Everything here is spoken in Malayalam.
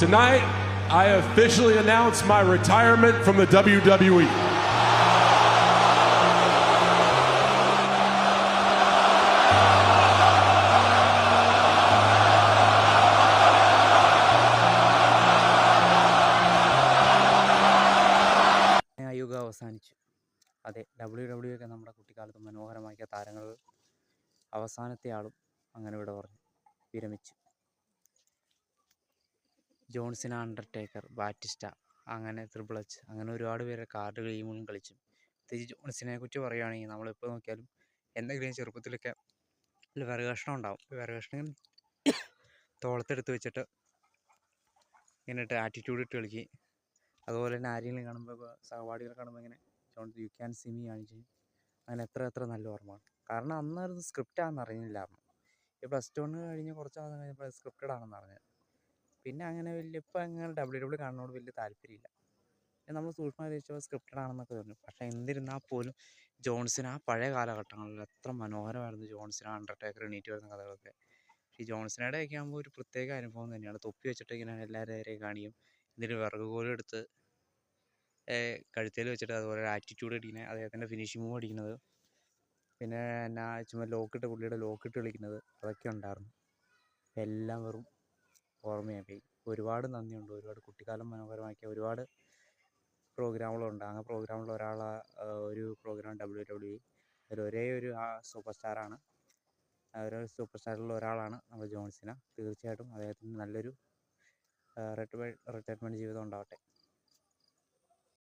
Tonight, I officially announce my retirement from the WWE. യുഗം അവസാനിച്ചു. അതെ, WWE ഒക്കെ നമ്മുടെ കുട്ടിക്കാലത്ത് മനോഹരമാക്കിയ താരങ്ങൾ അവസാനത്തെ ആളും അങ്ങനെ ഇവിടെ പറഞ്ഞു വിരമിച്ചു. ജോൺ സിന, അണ്ടർടേക്കർ, ബാറ്റിസ്റ്റ, അങ്ങനെ ട്രിപ്പിൾ എച്ച്, അങ്ങനെ ഒരുപാട് പേരെ കാർഡ് ഗെയിമുകളും കളിച്ചു. പ്രത്യേകിച്ച് ജോൺ സിനയെ കുറിച്ച് പറയുകയാണെങ്കിൽ നമ്മളിപ്പോൾ നോക്കിയാലും എന്തെങ്കിലും ചെറുപ്പത്തിലൊക്കെ വിറക് കഷ്ണം ഉണ്ടാവും. വിറക് കഷ്ണം തോളത്തെടുത്ത് വെച്ചിട്ട് ഇങ്ങനെ ആറ്റിറ്റ്യൂഡ് ഇട്ട് കളിക്കുക. അതുപോലെ തന്നെ ആരെങ്കിലും കാണുമ്പോൾ സഹപാഠികളെ കാണുമ്പോൾ ഇങ്ങനെ യു ക്യാൻ സി മീ കാണിച്ച് അങ്ങനെ എത്ര നല്ല ഓർമ്മയാണ്. കാരണം അന്ന് സ്ക്രിപ്റ്റാണെന്ന് അറിഞ്ഞില്ലായിരുന്നു. ഈ +1 കഴിഞ്ഞ് കുറച്ച് നാൾ കഴിഞ്ഞപ്പോൾ സ്ക്രിപ്റ്റഡ് ആണെന്ന് അറിഞ്ഞത്. പിന്നെ അങ്ങനെ ഇപ്പം അങ്ങനെ WWE കാണുന്നതോട് വലിയ താല്പര്യമില്ല. നമ്മൾ സൂക്ഷ്മമായി ചോദിച്ചപ്പോൾ സ്ക്രിപ്റ്റഡ് ആണെന്നൊക്കെ പറഞ്ഞു. പക്ഷേ എന്നിരുന്നാൽ പോലും ജോൺസിന് ആ പഴയ കാലഘട്ടങ്ങളിൽ എത്ര മനോഹരമായിരുന്നു. ജോൺസിന് അണ്ടർടേക്കർ എണീറ്റ് വരുന്ന കഥകളൊക്കെ. ഈ ജോൺസിനയുടെ ഒക്കെ ആകുമ്പോൾ ഒരു പ്രത്യേക അനുഭവം തന്നെയാണ്. തൊപ്പി വെച്ചിട്ട് ഇങ്ങനെ എല്ലാവരെയും കാണിക്കും. എന്നിട്ട് വിറക് കോലും എടുത്ത് കഴുത്തേൽ വെച്ചിട്ട് അതുപോലെ ആറ്റിറ്റ്യൂഡ് അടിക്കുന്നത്, അദ്ദേഹത്തിൻ്റെ ഫിനിഷിംഗ് മൂവ് അടിക്കുന്നത്, പിന്നെ എന്നാ ചുമ്മാ ലോക്കിട്ട് പുള്ളിയുടെ ലോക്കിട്ട് കളിക്കുന്നത്, അതൊക്കെ ഉണ്ടായിരുന്നു. എല്ലാം വെറും ഓർമ്മയായി. ഒരുപാട് നന്ദിയുണ്ട്. ഒരുപാട് കുട്ടിക്കാലം മനോഹരമാക്കിയ ഒരുപാട് പ്രോഗ്രാമുകളുണ്ട്. ആ പ്രോഗ്രാമിൽ ഒരു പ്രോഗ്രാം WWE. അതിൽ ഒരേ ഒരു സൂപ്പർ സ്റ്റാറാണ്. ഒരു സൂപ്പർ സ്റ്റാറിൽ ഒരാളാണ് നമ്മുടെ ജോൺ സിന. തീർച്ചയായിട്ടും അദ്ദേഹത്തിന് നല്ലൊരു റിട്ടയർമെൻറ്റ് ജീവിതം ഉണ്ടാവട്ടെ.